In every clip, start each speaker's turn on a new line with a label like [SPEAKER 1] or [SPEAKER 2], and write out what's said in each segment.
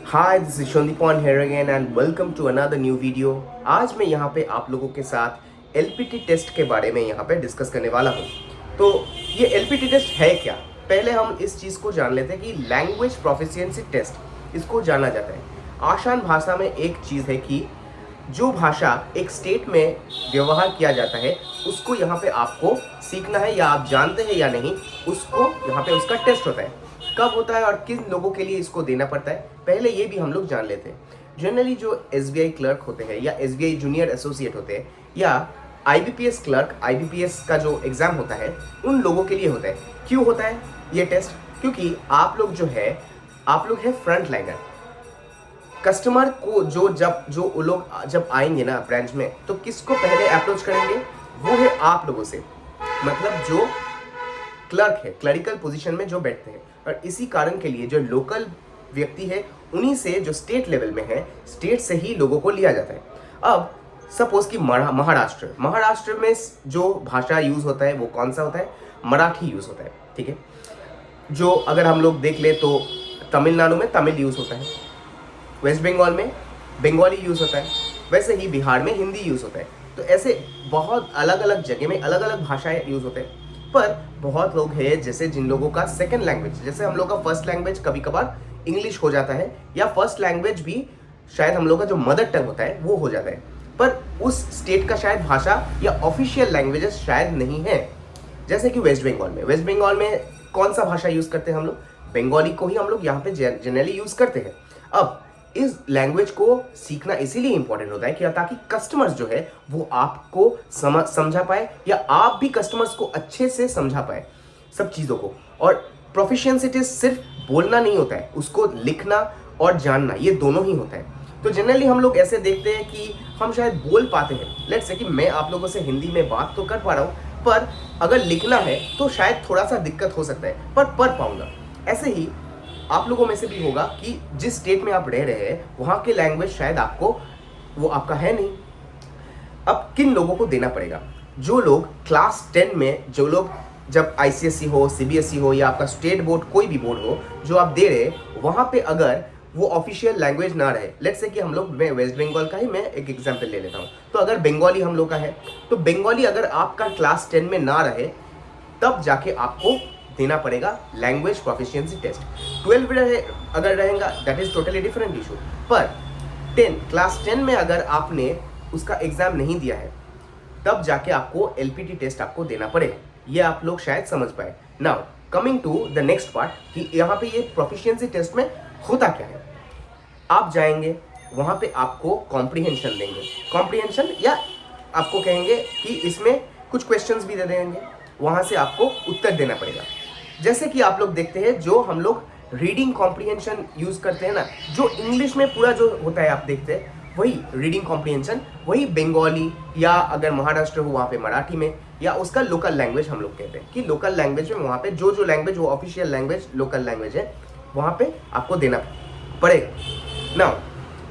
[SPEAKER 1] Hi this is Shonipon here again and welcome to another new video. आज मैं यहाँ पे आप लोगों के साथ एलपीटी टेस्ट के बारे में यहाँ पे डिस्कस करने वाला हूँ। तो ये एलपीटी टेस्ट है क्या? पहले हम इस चीज़ को जान लेते हैं कि लैंग्वेज प्रोफिशिएंसी टेस्ट इसको जाना जाता है। आसान भाषा में एक चीज़ है कि जो भाषा एक स्टेट में व्यवहार किया जाता है उसको यहाँ पे आपको सीखना है, या आप जानते हैं या नहीं, उसको यहाँ पे उसका टेस्ट होता है। कब होता है और किन लोगों के लिए इसको देना पड़ता है, पहले ये भी हम लोग जान लेते हैं। जनरली जो एसबीआई क्लर्क होते हैं या एसबीआई जूनियर एसोसिएट होते हैं या आईबीपीएस क्लर्क, आईबीपीएस का जो एग्ज़ाम होता है उन लोगों के लिए होता है। क्यों होता है ये टेस्ट? क्योंकि आप लोग है फ्रंट लाइनर। कस्टमर को जो लोग जब आएंगे ना ब्रांच में, तो किसको पहले अप्रोच करेंगे? वो है आप लोगों से, मतलब जो क्लर्क है, क्लरिकल पोजीशन में जो बैठते हैं। और इसी कारण के लिए जो लोकल व्यक्ति है उन्हीं से, जो स्टेट लेवल में है, स्टेट से ही लोगों को लिया जाता है। अब सपोज कि महाराष्ट्र में जो भाषा यूज होता है वो कौन सा होता है? मराठी यूज होता है, ठीक है। जो अगर हम लोग देख ले तो तमिलनाडु में तमिल यूज होता है, वेस्ट बंगाल में बंगाली यूज होता है, वैसे ही बिहार में हिंदी यूज होता है। तो ऐसे बहुत अलग अलग जगह में अलग अलग भाषाएं यूज होते हैं। पर बहुत लोग हैं जैसे जिन लोगों का सेकंड लैंग्वेज, जैसे हम लोग का फर्स्ट लैंग्वेज कभी कभार इंग्लिश हो जाता है, या फर्स्ट लैंग्वेज भी शायद हम लोग का जो मदर टंग होता है वो हो जाता है, पर उस स्टेट का शायद भाषा या ऑफिशियल लैंग्वेजेस शायद नहीं है। जैसे कि वेस्ट बंगाल में कौन सा भाषा यूज करते हैं हम लोग? बंगाली को ही हम लोग यहाँ पे जनरली यूज करते हैं। अब इस लैंग्वेज को सीखना इसीलिए इंपॉर्टेंट होता है कि ताकि कस्टमर्स जो है वो आपको समझा पाए, या आप भी कस्टमर्स को अच्छे से समझा पाए सब चीज़ों को। और प्रोफिशिएंसी सिर्फ बोलना नहीं होता है, उसको लिखना और जानना, ये दोनों ही होता है। तो जनरली हम लोग ऐसे देखते हैं कि हम शायद बोल पाते हैं, लेट्स से कि मैं आप लोगों से हिंदी में बात तो कर पा रहा हूँ, पर अगर लिखना है तो शायद थोड़ा सा दिक्कत हो सकता है, पर पढ़ पाऊंगा। ऐसे ही आप लोगों में से भी होगा कि जिस स्टेट में आप रह रहे हैं वहाँ के लैंग्वेज शायद वो आपका है नहीं। अब किन लोगों को देना पड़ेगा? जो लोग क्लास 10 में, जो लोग जब आईसीएसई हो, सीबीएसई हो, या आपका स्टेट बोर्ड कोई भी बोर्ड हो जो आप दे रहे, वहाँ पे अगर वो ऑफिशियल लैंग्वेज ना रहे, लेट्स से कि हम लोग, मैं वेस्ट बंगाल का ही मैं एक एग्जाम्पल ले लेता हूँ, तो अगर बंगाली हम लोग का है, तो बंगाली अगर आपका क्लास 10 में ना रहे तब जाके आपको देना पड़ेगा लैंग्वेज प्रोफिशिएंसी टेस्ट। 12 में अगर रहेगा that is totally different issue, पर क्लास 10 में अगर आपने उसका एग्जाम नहीं दिया है तब जाके आपको एलपीटी टेस्ट आपको देना पड़ेगा। ये आप लोग शायद समझ पाए। Now coming to the next part कि यहाँ पे ये प्रोफिशिएंसी टेस्ट में होता क्या है। आप जाएंगे वहाँ पे आपको कॉम्प्रिहेंशन देंगे, कॉम्प्रिहेंशन, या आपको कहेंगे कि इसमें कुछ क्वेश्चंस भी दे देंगे, वहाँ से आपको उत्तर देना पड़ेगा। जैसे कि आप लोग देखते हैं जो हम लोग रीडिंग कॉम्प्रिहेंशन यूज करते हैं ना, जो इंग्लिश में पूरा जो होता है आप देखते हैं, वही रीडिंग कॉम्प्रिहेंशन, वही बंगाली, या अगर महाराष्ट्र हो वहाँ पे मराठी में, या उसका लोकल लैंग्वेज हम लोग कहते हैं कि लोकल लैंग्वेज में वहाँ पे जो लैंग्वेज वो ऑफिशियल लैंग्वेज लोकल लैंग्वेज है वहाँ पे आपको देना पड़ेगा। Now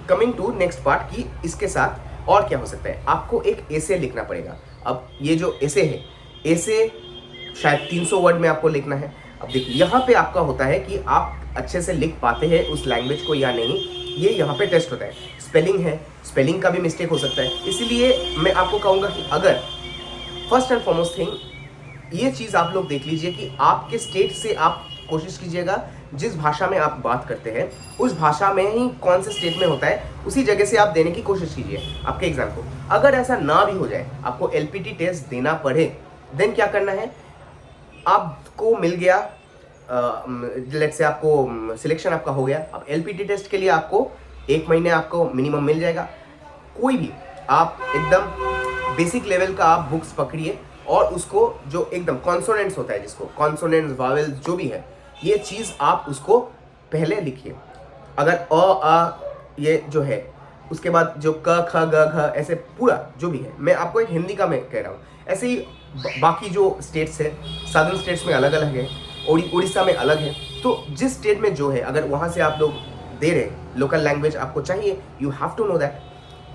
[SPEAKER 1] coming to next part कि इसके साथ और क्या हो सकता है। आपको एक एसे लिखना पड़ेगा। अब ये जो एसे है, एसे शायद 300 वर्ड में आपको लिखना है। अब देखिए यहाँ पे आपका होता है कि आप अच्छे से लिख पाते हैं उस लैंग्वेज को या नहीं, ये यहाँ पे टेस्ट होता है। स्पेलिंग है, स्पेलिंग का भी मिस्टेक हो सकता है, इसीलिए मैं आपको कहूँगा कि अगर फर्स्ट एंड फॉरमोस्ट थिंग ये चीज़ आप लोग देख लीजिए कि आपके स्टेट से आप कोशिश कीजिएगा जिस भाषा में आप बात करते हैं उस भाषा में ही कौन से स्टेट में होता है उसी जगह से आप देने की कोशिश कीजिए आपके एग्जाम को। अगर ऐसा ना भी हो जाए, आपको एलपीटी टेस्ट देना पड़े, देन क्या करना है? आपको मिल गया, लेट्स से आपको सिलेक्शन आपका हो गया। अब एलपीटी टेस्ट के लिए आपको 1 महीने आपको मिनिमम मिल जाएगा। कोई भी आप एकदम बेसिक लेवल का आप बुक्स पकड़िए और उसको जो एकदम कॉन्सोनेंट्स होता है, जिसको कॉन्सोनेंट्स, वावेल्स जो भी है, ये चीज़ आप उसको पहले लिखिए। अगर आ ये जो है, उसके बाद जो क ख ग घ, ऐसे पूरा जो भी है, मैं आपको एक हिंदी का मैं कह रहा हूँ, ऐसे ही बाकी जो स्टेट्स है, सदर्न स्टेट्स में अलग अलग है, उड़ीसा में अलग है। तो जिस स्टेट में जो है, अगर वहाँ से आप लोग दे रहे लोकल लैंग्वेज आपको चाहिए, you have to know that,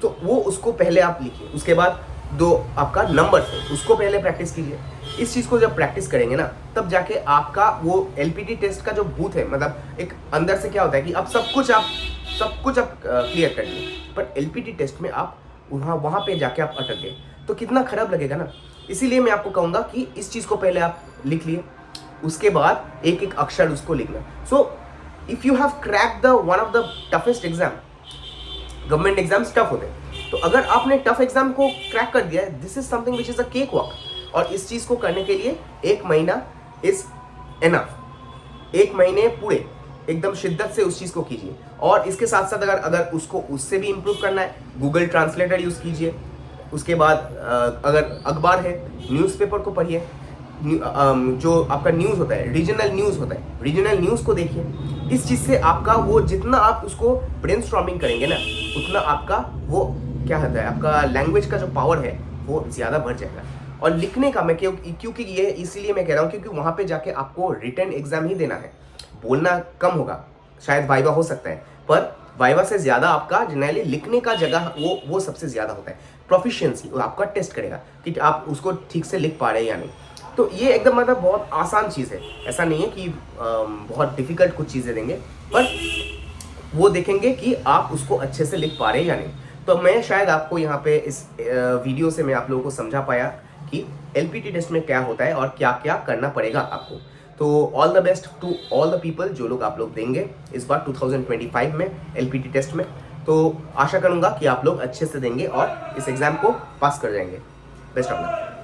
[SPEAKER 1] तो वो उसको पहले आप लिखिए। उसके बाद दो आपका नंबर है, उसको पहले प्रैक्टिस कीजिए। इस चीज़ को जब प्रैक्टिस करेंगे ना, तब जाके आपका वो एलपीटी टेस्ट का जो भूत है, मतलब एक अंदर से क्या होता है कि अब सब कुछ आप सब कुछ आप क्लियर कर लिए, पर एलपीटी टेस्ट में आप वहाँ पे जाके आप अटक गए तो कितना खराब लगेगा ना। इसीलिए मैं आपको कहूँगा कि इस चीज़ को पहले आप लिख लिए, उसके बाद एक एक अक्षर उसको लिखना। So if you have crack the one of the toughest exam, government exams tough होते हैं, तो अगर आपने टफ एग्जाम को क्रैक कर दिया है, this is something which is a cake walk. और इस चीज़ को करने के लिए 1 महीना इज एनफ। 1 महीने पूरे एकदम शिद्दत से उस चीज़ को कीजिए। और इसके साथ साथ अगर उसको उससे भी इम्प्रूव करना है, गूगल ट्रांसलेटर यूज़ कीजिए। उसके बाद अगर अखबार है, न्यूज़पेपर को पढ़िए। जो आपका न्यूज़ होता है, रीजनल न्यूज़ होता है, रीजनल न्यूज़ को देखिए। इस चीज़ से आपका वो जितना आप उसको ब्रेनस्टॉर्मिंग करेंगे ना, उतना आपका वो क्या होता है, आपका लैंग्वेज का जो पावर है वो ज़्यादा बढ़ जाएगा। और लिखने का मैं क्योंकि ये इसीलिए मैं कह रहा हूँ क्योंकि वहाँ पे जाके आपको रिटन एग्जाम ही देना है। बोलना कम होगा, शायद वाइवा हो सकता है, पर वाइवा से ज़्यादा आपका जनरली लिखने का जगह वो सबसे ज़्यादा होता है। प्रोफिशिएंसी आपका टेस्ट करेगा कि आप उसको ठीक से लिख पा रहे हैं या नहीं। तो ये एकदम मतलब बहुत आसान चीज़ है, ऐसा नहीं है कि बहुत डिफ़िकल्ट कुछ चीज़ें देंगे, पर वो देखेंगे कि आप उसको अच्छे से लिख पा रहे हैं या नहीं। तो मैं शायद आपको यहाँ पे इस वीडियो से मैं आप लोगों को समझा पाया कि एलपीटी टेस्ट में क्या होता है और क्या क्या करना पड़ेगा आपको। तो all the best to all the people जो लोग आप लोग देंगे इस बार 2025 में एलपीटी टेस्ट में। तो आशा करूँगा कि आप लोग अच्छे से देंगे और इस एग्ज़ाम को पास कर जाएंगे। Best of luck.